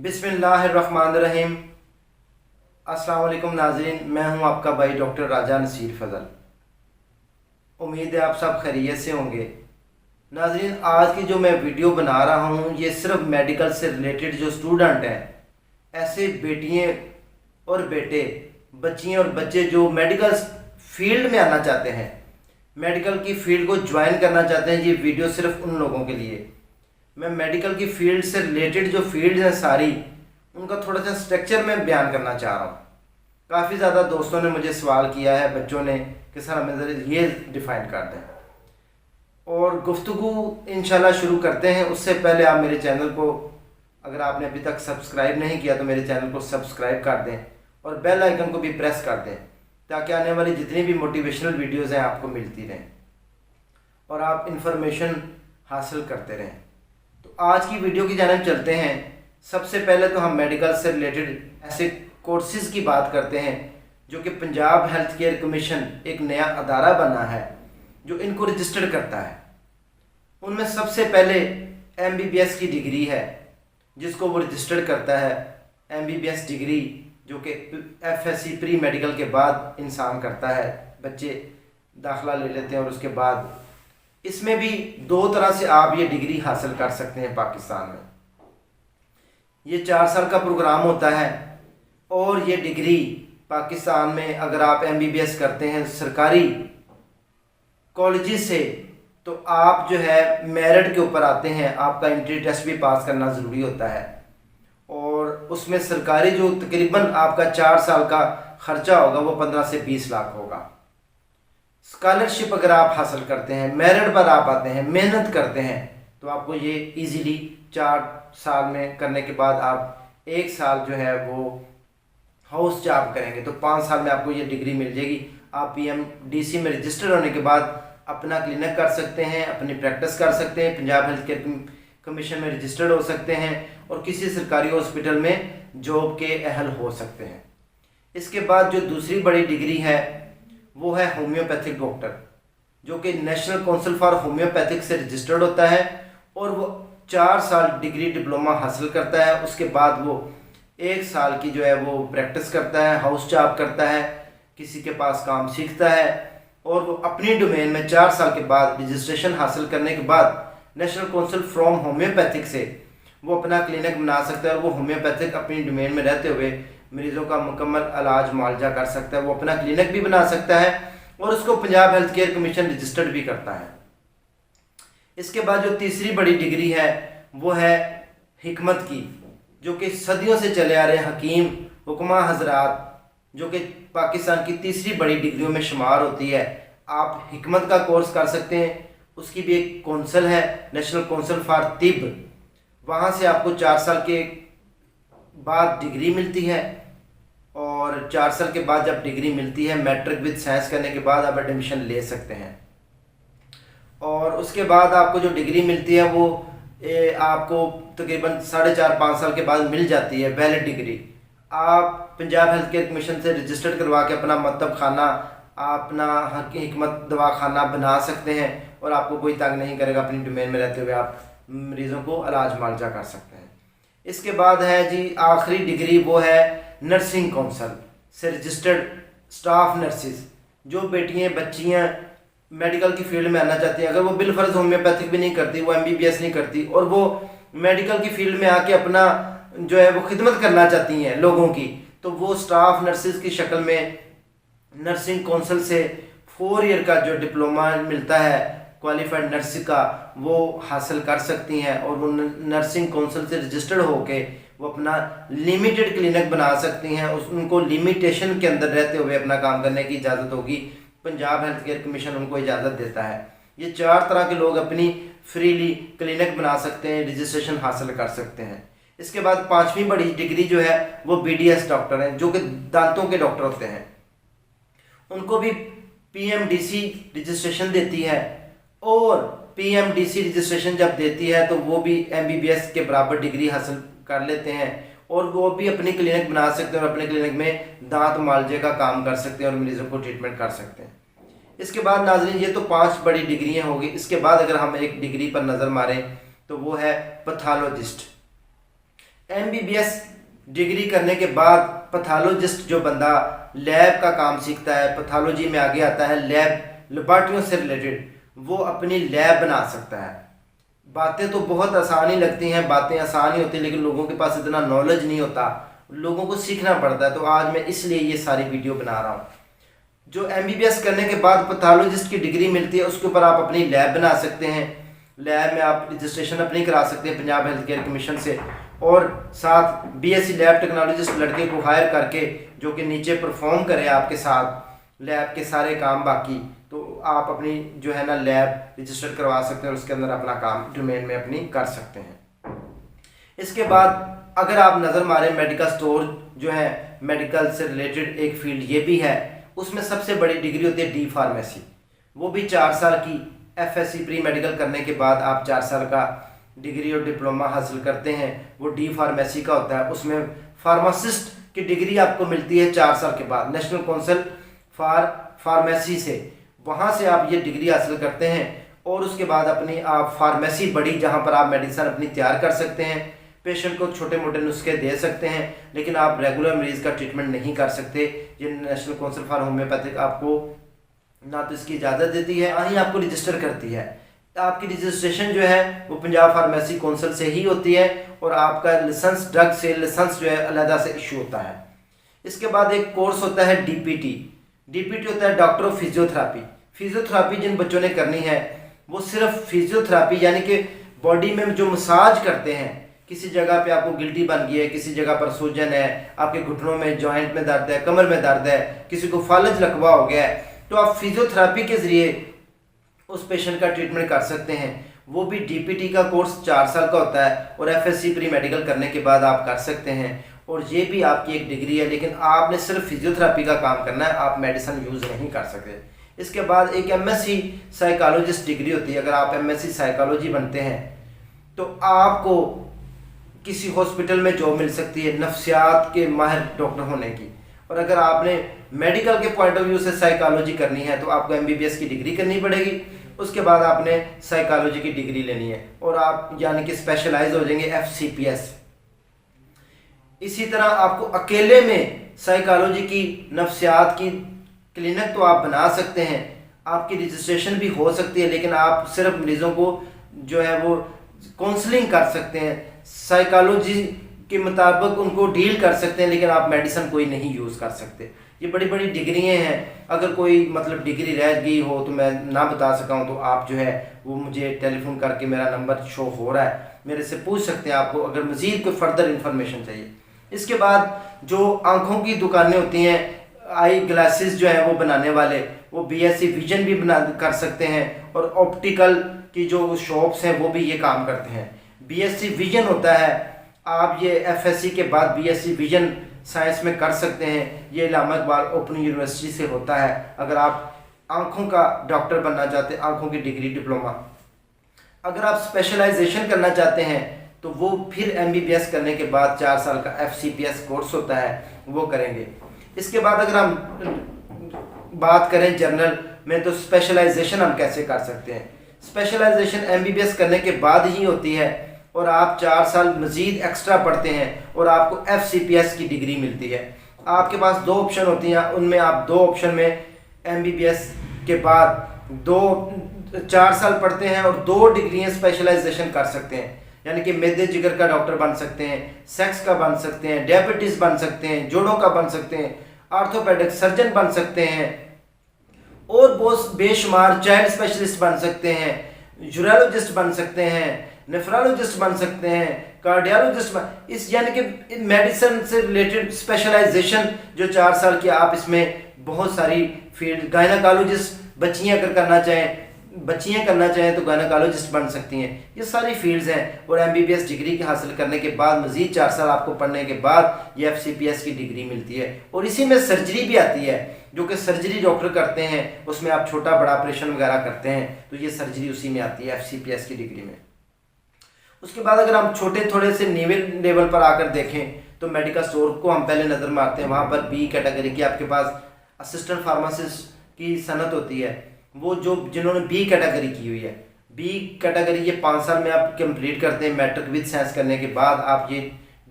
बिस्मिल्लाहिर्रहमानिर्रहीम। अस्सलाम वालेकुम नाज़रीन, मैं हूं आपका भाई डॉक्टर राजा नसीर फ़ज़ल। उम्मीद है आप सब खैरियत से होंगे। नाज़रीन, आज की जो मैं वीडियो बना रहा हूं ये सिर्फ मेडिकल से रिलेटेड जो स्टूडेंट हैं, ऐसे बेटियां और बेटे, बच्चियां और बच्चे जो मेडिकल फील्ड में आना चाहते हैं, मेडिकल की फील्ड को ज्वाइन करना चाहते हैं, ये वीडियो सिर्फ उन लोगों के लिए। मैं मेडिकल की फील्ड से रिलेटेड जो फील्ड हैं सारी, उनका थोड़ा सा स्ट्रक्चर में बयान करना चाह रहा हूँ। काफ़ी ज़्यादा दोस्तों ने मुझे सवाल किया है, बच्चों ने, कि सर हमें ज़रा ये डिफ़ाइन कर दें। और गुफ्तगू इंशाल्लाह शुरू करते हैं। उससे पहले आप मेरे चैनल को, अगर आपने अभी तक सब्सक्राइब नहीं किया तो मेरे चैनल को सब्सक्राइब कर दें और बेल आइकन को भी प्रेस कर दें, ताकि आने वाली जितनी भी मोटिवेशनल वीडियोज़ हैं आपको मिलती रहें और आप इंफॉर्मेशन हासिल करते रहें। तो आज की वीडियो की जानिब चलते हैं। सबसे पहले तो हम मेडिकल से रिलेटेड ऐसे कोर्सेज़ की बात करते हैं जो कि पंजाब हेल्थ केयर कमीशन एक नया अदारा बना है जो इनको रजिस्टर करता है। उनमें सबसे पहले MBBS की डिग्री है जिसको वो रजिस्टर करता है। MBBS डिग्री जो कि FSC प्री मेडिकल के बाद इंसान करता है, बच्चे दाखिला ले लेते हैं और उसके बाद इसमें भी दो तरह से आप ये डिग्री हासिल कर सकते हैं पाकिस्तान में। ये 4 साल का प्रोग्राम होता है और ये डिग्री पाकिस्तान में अगर आप MBBS करते हैं सरकारी कॉलेजेस से, तो आप जो है मेरिट के ऊपर आते हैं। आपका एंट्री टेस्ट भी पास करना ज़रूरी होता है और उसमें सरकारी जो तकरीबन आपका 4 साल का ख़र्चा होगा वो 15 से 20 लाख होगा। स्कॉलरशिप अगर आप हासिल करते हैं, मेरिट पर आप आते हैं, मेहनत करते हैं, तो आपको ये इजीली 4 साल में करने के बाद आप 1 साल जो है वो हाउस जॉब करेंगे तो 5 साल में आपको ये डिग्री मिल जाएगी। आप PMDC में रजिस्टर होने के बाद अपना क्लिनिक कर सकते हैं, अपनी प्रैक्टिस कर सकते हैं, पंजाब हेल्थ केयर कमीशन में रजिस्टर्ड हो सकते हैं और किसी सरकारी हॉस्पिटल में जॉब के अहल हो सकते हैं। इसके बाद जो दूसरी बड़ी डिग्री है वो है होम्योपैथिक डॉक्टर, जो कि नेशनल काउंसिल फॉर होम्योपैथिक से रजिस्टर्ड होता है और वो 4 साल डिग्री डिप्लोमा हासिल करता है। उसके बाद वो 1 साल की जो है वो प्रैक्टिस करता है, हाउस जॉब करता है, किसी के पास काम सीखता है और वो अपनी डोमेन में 4 साल के बाद रजिस्ट्रेशन हासिल करने के बाद नेशनल काउंसिल फ्रॉम होम्योपैथिक से वो अपना क्लिनिक बना सकता है और वो होम्योपैथिक अपनी डोमेन में रहते हुए मरीज़ों का मुकम्मल इलाज मुआवजा कर सकता है। वो अपना क्लिनिक भी बना सकता है और उसको Punjab health care commission registered भी करता है। इसके बाद जो तीसरी बड़ी डिग्री है वो है हिकमत की, जो कि सदियों से चले आ रहे हकीम हुक्मा हजरात, जो कि पाकिस्तान की तीसरी बड़ी डिग्रियों में शुमार होती है। आप हिकमत का कोर्स कर सकते हैं। उसकी भी एक कौंसल है, नेशनल काउंसिल फॉर तिब, वहाँ से आपको 4 साल के बाद डिग्री मिलती है और 4 साल के बाद जब डिग्री मिलती है, मैट्रिक विद साइंस करने के बाद आप एडमिशन ले सकते हैं। और उसके बाद आपको जो डिग्री मिलती है वो आपको तकरीबन 4.5-5 साल के बाद मिल जाती है, वैलिड डिग्री। आप पंजाब हेल्थ केयर कमीशन से रजिस्टर्ड करवा के अपना मतब खाना, अपना हिकमत दवाखाना बना सकते हैं और आपको कोई तंग नहीं करेगा। अपनी डोमेन में रहते हुए आप मरीज़ों को इलाज मुआवजा कर सकते हैं। इसके बाद है जी आखिरी डिग्री, वो है नर्सिंग काउंसिल से रजिस्टर्ड स्टाफ नर्सिस। जो बेटियां बच्चियां मेडिकल की फील्ड में आना चाहती हैं, अगर वो बिलफर्ज होम्योपैथिक भी नहीं करती, वो MBBS नहीं करती और वो मेडिकल की फील्ड में आके अपना जो है वो खिदमत करना चाहती हैं लोगों की, तो वो स्टाफ नर्सिस की शक्ल में नर्सिंग काउंसिल से 4 ईयर का जो डिप्लोमा मिलता है क्वालिफाइड नर्स का, वो हासिल कर सकती हैं और वो नर्सिंग काउंसिल से रजिस्टर्ड होके वो अपना लिमिटेड क्लिनिक बना सकती हैं। उनको लिमिटेशन के अंदर रहते हुए अपना काम करने की इजाज़त होगी। पंजाब हेल्थ केयर कमीशन उनको इजाज़त देता है। ये 4 तरह के लोग अपनी फ्रीली क्लिनिक बना सकते हैं, रजिस्ट्रेशन हासिल कर सकते हैं। इसके बाद 5वीं बड़ी डिग्री जो है वो BDS डॉक्टर हैं, जो कि दांतों के डॉक्टर होते हैं। उनको भी PMDC रजिस्ट्रेशन देती है और PMDC रजिस्ट्रेशन जब देती है तो वो भी MBBS के बराबर डिग्री हासिल कर लेते हैं और वो भी अपनी क्लिनिक बना सकते हैं और अपने क्लिनिक में दांत मुआवजे का काम कर सकते हैं और मरीजों को ट्रीटमेंट कर सकते हैं। इसके बाद नाज़रीन ये तो 5 बड़ी डिग्रियां होगी। इसके बाद अगर हम एक डिग्री पर नज़र मारें तो वो है पैथोलॉजिस्ट। एमबीबीएस डिग्री करने के बाद पैथोलॉजिस्ट जो बंदा लैब का काम सीखता है, पैथोलॉजी में आगे आता है, लैब लेबॉर्ट्रियों से रिलेटेड, वो अपनी लैब बना सकता है। बातें तो बहुत आसान ही लगती हैं, बातें आसान ही होती हैं, लेकिन लोगों के पास इतना नॉलेज नहीं होता, लोगों को सीखना पड़ता है। तो आज मैं इसलिए ये सारी वीडियो बना रहा हूँ। जो एमबीबीएस करने के बाद पैथोलॉजिस्ट की डिग्री मिलती है, उसके ऊपर आप अपनी लैब बना सकते हैं। लैब में आप रजिस्ट्रेशन अपनी करा सकते हैं पंजाब हेल्थ केयर कमीशन से, और साथ बीएससी लैब टेक्नोलॉजिस्ट लड़के को हायर करके जो कि नीचे परफॉर्म करे आपके साथ लैब के सारे काम बाकी, तो आप अपनी जो है ना लैब रजिस्टर करवा सकते हैं और उसके अंदर अपना काम डोमेन में अपनी कर सकते हैं। इसके बाद अगर आप नज़र मारें, मेडिकल स्टोर जो है मेडिकल से रिलेटेड एक फील्ड ये भी है, उसमें सबसे बड़ी डिग्री होती है डी फार्मेसी। वो भी 4 साल की एफएससी प्री मेडिकल करने के बाद आप 4 साल का डिग्री और डिप्लोमा हासिल करते हैं, वो डी फार्मेसी का होता है। उसमें फार्मासिस्ट की डिग्री आपको मिलती है 4 साल के बाद नेशनल काउंसिल फॉर फार्मेसी से, वहाँ से आप ये डिग्री हासिल करते हैं और उसके बाद अपनी आप फार्मेसी बड़ी, जहाँ पर आप मेडिसिन अपनी तैयार कर सकते हैं, पेशेंट को छोटे मोटे नुस्खे दे सकते हैं, लेकिन आप रेगुलर मरीज का ट्रीटमेंट नहीं कर सकते। ये नेशनल काउंसिल फॉर होम्योपैथिक आपको ना तो इसकी इजाज़त देती है, ना ही आपको रजिस्टर करती है। आपकी रजिस्ट्रेशन जो है वो पंजाब फार्मेसी काउंसिल से ही होती है और आपका लाइसेंस ड्रग से लाइसेंस जो है अलहदा से इशू होता है। इसके बाद एक कोर्स होता है डीपीटी। डीपीटी होता है डॉक्टर ऑफ फिजियोथेरापी। फिजियोथेरापी जिन बच्चों ने करनी है वो सिर्फ फिजियोथेरापी यानी कि बॉडी में जो मसाज करते हैं, किसी जगह पे आपको गिल्टी बन गई है, किसी जगह पर सूजन है, आपके घुटनों में जॉइंट में दर्द है, कमर में दर्द है, किसी को फालज लकवा हो गया है, तो आप फिजियोथेरापी के ज़रिए उस पेशेंट का ट्रीटमेंट कर सकते हैं। वो भी डीपीटी का कोर्स 4 साल का होता है और एफएससी प्री मेडिकल करने के बाद आप कर सकते हैं, और ये भी आपकी एक डिग्री है, लेकिन आपने सिर्फ फिजियोथेरापी का काम करना है, आप मेडिसिन यूज़ नहीं कर सकते। इसके बाद एक एमएससी साइकोलॉजिस्ट डिग्री होती है। अगर आप एमएससी साइकोलॉजी बनते हैं तो आपको किसी हॉस्पिटल में जॉब मिल सकती है नफ्सियात के माहिर डॉक्टर होने की, और अगर आपने मेडिकल के पॉइंट ऑफ व्यू से साइकोलॉजी करनी है तो आपको एमबीबीएस की डिग्री करनी पड़ेगी। उसके बाद आपने साइकोलॉजी की डिग्री लेनी है और आप यानी कि स्पेशलाइज हो जाएंगे एफसीपीएस। इसी तरह आपको अकेले में साइकोलॉजी की नफ्सियात की क्लिनिक तो आप बना सकते हैं, आपकी रजिस्ट्रेशन भी हो सकती है, लेकिन आप सिर्फ मरीजों को जो है वो काउंसलिंग कर सकते हैं, साइकोलॉजी के मुताबिक उनको डील कर सकते हैं, लेकिन आप मेडिसिन कोई नहीं यूज़ कर सकते। ये बड़ी बड़ी डिग्रियाँ हैं। अगर कोई मतलब डिग्री रह गई हो तो मैं ना बता सका हूँ तो आप जो है वो मुझे टेलीफोन करके, मेरा नंबर शो हो रहा है, मेरे से पूछ सकते हैं आपको अगर मज़ीद कोई फर्दर इन्फॉर्मेशन चाहिए। इसके बाद जो आँखों की दुकानें होती हैं, आई ग्लासेस जो है वो बनाने वाले, वो बीएससी विजन भी बना कर सकते हैं, और ऑप्टिकल की जो शॉप्स हैं वो भी ये काम करते हैं। बीएससी विजन होता है, आप ये एफएससी के बाद बीएससी विजन साइंस में कर सकते हैं। ये इलामा इकबाल ओपन यूनिवर्सिटी से होता है। अगर आप आँखों का डॉक्टर बनना चाहते हैं, आँखों की डिग्री डिप्लोमा, अगर आप स्पेशलाइजेशन करना चाहते हैं तो वो फिर एमबीबीएस करने के बाद 4 साल का एफसीपीएस कोर्स होता है, वो करेंगे। इसके बाद अगर हम बात करें जनरल में तो स्पेशलाइजेशन हम कैसे कर सकते हैं। स्पेशलाइजेशन एमबीबीएस करने के बाद ही होती है और आप 4 साल मज़ीद एक्स्ट्रा पढ़ते हैं और आपको एफसीपीएस की डिग्री मिलती है। आपके पास 2 ऑप्शन होती हैं, उनमें आप 2 ऑप्शन में एमबीबीएस के बाद 4 साल पढ़ते हैं और 2 डिग्रियाँ स्पेशलाइजेशन कर सकते हैं, यानी कि मैदे जिगर का डॉक्टर बन सकते हैं, सेक्स का बन सकते हैं, डायबिटीज़ बन सकते हैं, जोड़ों का बन सकते हैं, आर्थोपेडिक सर्जन बन सकते हैं, और बहुत बेशुमार चाइल्ड स्पेशलिस्ट बन सकते हैं, यूरोलॉजिस्ट बन सकते हैं, नेफ्रोलॉजिस्ट बन सकते हैं, कार्डियोलॉजिस्ट इस यानी कि मेडिसिन से रिलेटेड स्पेशलाइजेशन जो 4 साल की, आप इसमें बहुत सारी फील्ड, गायनाकोलॉजिस्ट बच्चियाँ अगर करना चाहें, बच्चियाँ करना चाहें तो गायनाकोलॉजिस्ट बन सकती हैं। ये सारी फील्ड्स हैं, और एमबीबीएस डिग्री के हासिल करने के बाद मज़ीद 4 साल आपको पढ़ने के बाद ये एफसीपीएस की डिग्री मिलती है। और इसी में सर्जरी भी आती है, जो कि सर्जरी डॉक्टर करते हैं, उसमें आप छोटा बड़ा ऑपरेशन वगैरह करते हैं, तो ये सर्जरी उसी में आती है एफसीपीएस की डिग्री में। उसके बाद अगर हम छोटे थोड़े से नीवेल लेवल पर आकर देखें तो मेडिकल स्टोर को हम पहले नज़र मारते हैं। वहाँ पर बी कैटेगरी की आपके पास असिस्टेंट फार्मासिस्ट की सनत होती है, वो जो जिन्होंने बी कैटेगरी की हुई है। बी कैटेगरी ये 5 साल में आप कंप्लीट करते हैं, मैट्रिक विद साइंस करने के बाद आप ये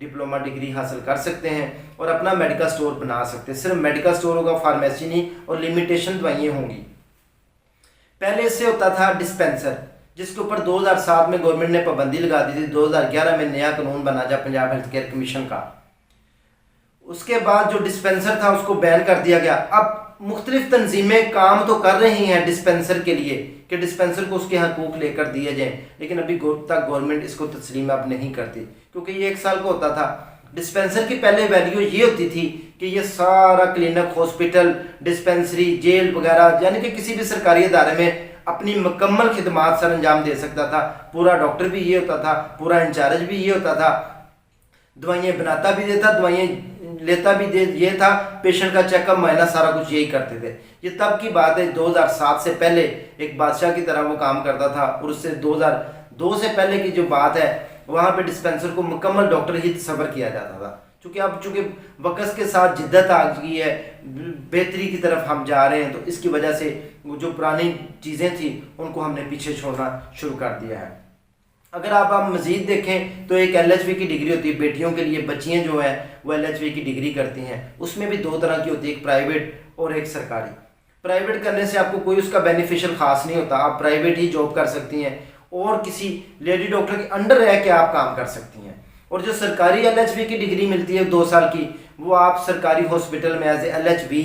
डिप्लोमा डिग्री हासिल कर सकते हैं और अपना मेडिकल स्टोर बना सकते हैं। सिर्फ मेडिकल स्टोर होगा, फार्मेसी नहीं, और लिमिटेशन दवाइयाँ होंगी। पहले इससे होता था डिस्पेंसर, जिसके ऊपर 2007 में गवर्नमेंट ने पाबंदी लगा दी थी। 2011 में नया कानून बना जा पंजाब हेल्थ केयर कमीशन का। उसके बाद जो डिस्पेंसर था उसको बैन कर दिया गया। अब मुख्तलिफ तंजीमें काम तो कर रही हैं डिस्पेंसर के लिए कि डिस्पेंसर को उसके हकूक लेकर दिए जाएं, लेकिन अभी तक गवर्नमेंट इसको तस्लीम अब नहीं करती, क्योंकि ये 1 साल का होता था। डिस्पेंसर की पहले वैल्यू ये होती थी कि ये सारा क्लिनिक, हॉस्पिटल, डिस्पेंसरी, जेल वगैरह, यानी कि किसी भी सरकारी इदारे में अपनी मुकम्मल खिदमात सर अंजाम दे सकता था। पूरा डॉक्टर भी ये होता था, पूरा इंचार्ज भी ये होता था, दवाइयाँ बनाता भी ये था, दवाइयाँ लेता भी ये था, पेशेंट का चेकअप, मुआयना, सारा कुछ यही करते थे। ये तब की बात है, 2007 से पहले एक बादशाह की तरह वो काम करता था। और उससे 2002 से पहले की जो बात है, वहाँ पे डिस्पेंसर को मुकम्मल डॉक्टर ही तस्वर किया जाता था। चूँकि वक़्त के साथ जिद्दत आ गई है, बेहतरी की तरफ हम जा रहे हैं, तो इसकी वजह से वो जो पुरानी चीज़ें थी उनको हमने पीछे छोड़ना शुरू कर दिया है। अगर आप मज़ीद देखें तो एक LHV की डिग्री होती है बेटियों के लिए। बच्चियाँ जो है वो LHV की डिग्री करती हैं। उसमें भी 2 तरह की होती है, एक प्राइवेट और एक सरकारी। प्राइवेट करने से आपको कोई उसका बेनिफिशियल खास नहीं होता। आप प्राइवेट ही जॉब कर सकती हैं और किसी लेडी डॉक्टर के अंडर रह के आप काम कर सकती हैं। और जो सरकारी LHV की डिग्री मिलती है 2 साल की, वो आप सरकारी हॉस्पिटल में एज ए LHV,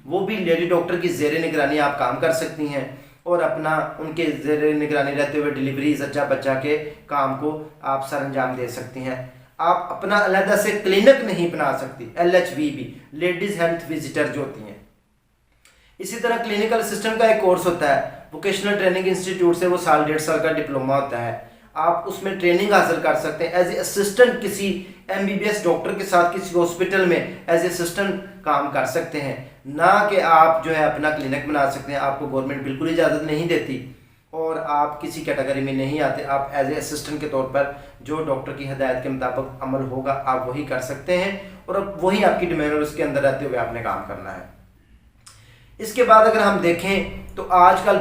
वो भी लेडी डॉक्टर की ज़ेर निगरानी आप काम कर सकती हैं और अपना उनके ज़ेर निगरानी रहते हुए डिलीवरी, सच्चा बच्चा के काम को आप सर अंजाम दे सकती हैं। आप अपना अलहदा से क्लिनिक नहीं बना सकती, LHV भी, लेडीज़ हेल्थ विजिटर जो होती हैं। इसी तरह क्लिनिकल असिस्टेंट का एक कोर्स होता है वोकेशनल ट्रेनिंग इंस्टीट्यूट से, वो 1.5 साल का डिप्लोमा होता है। आप उसमें ट्रेनिंग हासिल कर सकते हैं एज ए असिस्टेंट, किसी MBBS डॉक्टर के साथ किसी हॉस्पिटल में एज ए असिस्टेंट काम कर सकते हैं। ना कि आप जो है अपना क्लिनिक बना सकते हैं, आपको गवर्नमेंट बिल्कुल इजाज़त नहीं देती और आप किसी कैटेगरी में नहीं आते। आप एज ए असिस्टेंट के तौर पर जो डॉक्टर की हिदायत के मुताबिक अमल होगा आप वही कर सकते हैं और अब वही आपकी डिमांड, और उसके अंदर रहते हुए आपने काम करना है। इसके बाद अगर हम देखें तो आजकल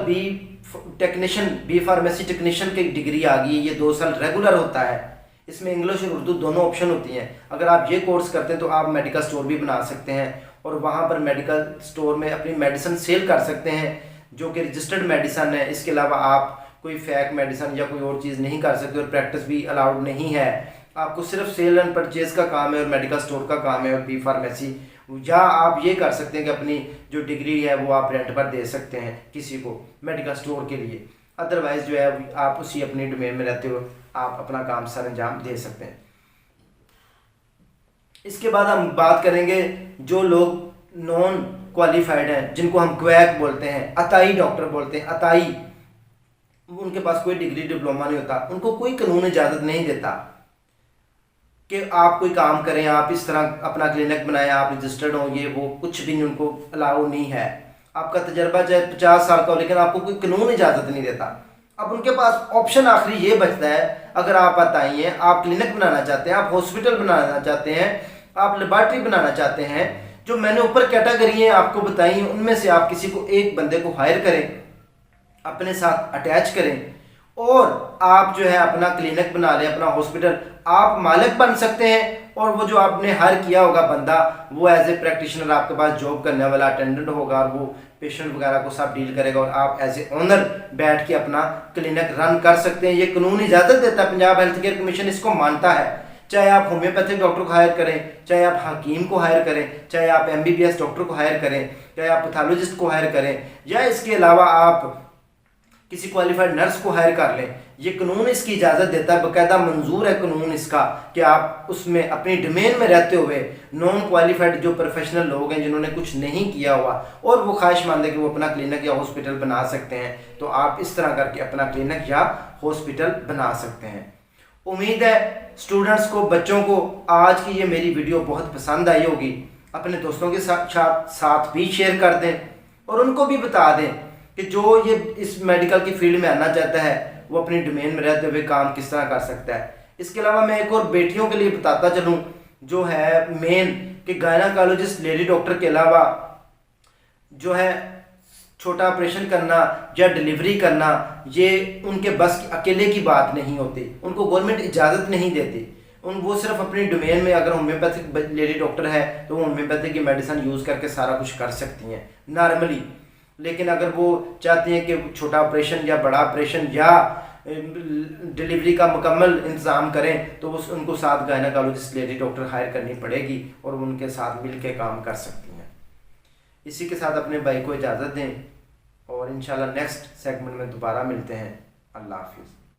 बी फार्मेसी टेक्नीशियन की डिग्री आ गई है। ये 2 साल रेगुलर होता है। इसमें इंग्लिश और उर्दू दोनों ऑप्शन होती हैं। अगर आप ये कोर्स करते हैं तो आप मेडिकल स्टोर भी बना सकते हैं और वहाँ पर मेडिकल स्टोर में अपनी मेडिसिन सेल कर सकते हैं जो कि रजिस्टर्ड मेडिसिन है। इसके अलावा आप कोई फेक मेडिसिन या कोई और चीज़ नहीं कर सकते और प्रैक्टिस भी अलाउड नहीं है। आपको सिर्फ सेल एंड परचेज का काम है और मेडिकल स्टोर का काम है और बी फार्मेसी, या आप ये कर सकते हैं कि अपनी जो डिग्री है वो आप रेंट पर दे सकते हैं किसी को मेडिकल स्टोर के लिए। अदरवाइज जो है आप उसी अपनी डोमेन में रहते हो आप अपना काम सर अंजाम दे सकते हैं। इसके बाद हम बात करेंगे जो लोग नॉन क्वालिफाइड हैं, जिनको हम क्वैक बोलते हैं, अताई डॉक्टर बोलते हैं। अताई, उनके पास कोई डिग्री डिप्लोमा नहीं होता, उनको कोई कानून इजाज़त नहीं देता कि आप कोई काम करें, आप इस तरह अपना क्लिनिक बनाएं, आप रजिस्टर्ड हो, ये वो कुछ भी नहीं, उनको अलाउ नहीं है। आपका तजर्बा चाहे 50 साल का हो लेकिन आपको कोई कानून इजाज़त नहीं देता। अब उनके पास ऑप्शन आखिरी ये बचता है, अगर आप बताइए आप क्लिनिक बनाना चाहते हैं, आप हॉस्पिटल बनाना चाहते हैं, आप लेबॉर्ट्री बनाना चाहते हैं, जो मैंने ऊपर कैटेगरी है आपको बताई, उनमें से आप किसी को एक बंदे को हायर करें, अपने साथ अटैच करें और आप जो है अपना क्लिनिक बना लें, अपना हॉस्पिटल। आप मालिक बन सकते हैं और वो जो आपने हायर किया होगा बंदा, वो एज ए प्रैक्टिशनर आपके पास जॉब करने वाला अटेंडेंट होगा और वो पेशेंट वगैरह को सब डील करेगा और आप एज ए ओनर बैठ के अपना क्लिनिक रन कर सकते हैं। ये कानून इजाज़त देता है, पंजाब हेल्थ केयर कमीशन इसको मानता है। चाहे आप होम्योपैथिक डॉक्टर को हायर करें, चाहे आप हकीम को हायर करें, चाहे आप MBBS डॉक्टर को हायर करें, चाहे आप पैथोलॉजिस्ट को हायर करें, या इसके अलावा आप किसी क्वालिफाइड नर्स को हायर कर लें, ये कानून इसकी इजाज़त देता है। बाकायदा मंजूर है कानून इसका कि आप उसमें अपनी डोमेन में रहते हुए नॉन क्वालिफाइड जो प्रोफेशनल लोग हैं जिन्होंने कुछ नहीं किया हुआ और वो ख्वाहिशमंद है कि वो अपना क्लिनिक या हॉस्पिटल बना सकते हैं, तो आप इस तरह करके अपना क्लिनिक या हॉस्पिटल बना सकते हैं। उम्मीद है स्टूडेंट्स को, बच्चों को आज की ये मेरी वीडियो बहुत पसंद आई होगी। अपने दोस्तों के साथ भी शेयर कर दें और उनको भी बता दें कि जो ये इस मेडिकल की फील्ड में आना चाहता है वो अपनी डोमेन में रहते हुए काम किस तरह कर सकता है। इसके अलावा मैं एक और बेटियों के लिए बताता चलूँ जो है मेन कि गायनाकोलॉजिस्ट लेडी डॉक्टर के अलावा जो है छोटा ऑपरेशन करना या डिलीवरी करना, ये उनके बस की अकेले की बात नहीं होती, उनको गवर्नमेंट इजाज़त नहीं देती। वो सिर्फ अपनी डोमेन में अगर होम्योपैथिक लेडी डॉक्टर है तो वो होम्योपैथिक की मेडिसिन यूज़ करके सारा कुछ कर सकती हैं नॉर्मली। लेकिन अगर वो चाहती हैं कि छोटा ऑपरेशन या बड़ा ऑपरेशन या डिलीवरी का मुकम्मल इंतज़ाम करें तो उनको साथ गायनेकोलॉजिस्ट लेडी डॉक्टर हायर करनी पड़ेगी और उनके साथ मिल के काम कर सकती हैं। इसी के साथ अपने भाई को इजाज़त दें और इंशाल्लाह नेक्स्ट सेगमेंट में दोबारा मिलते हैं। अल्लाह हाफिज़।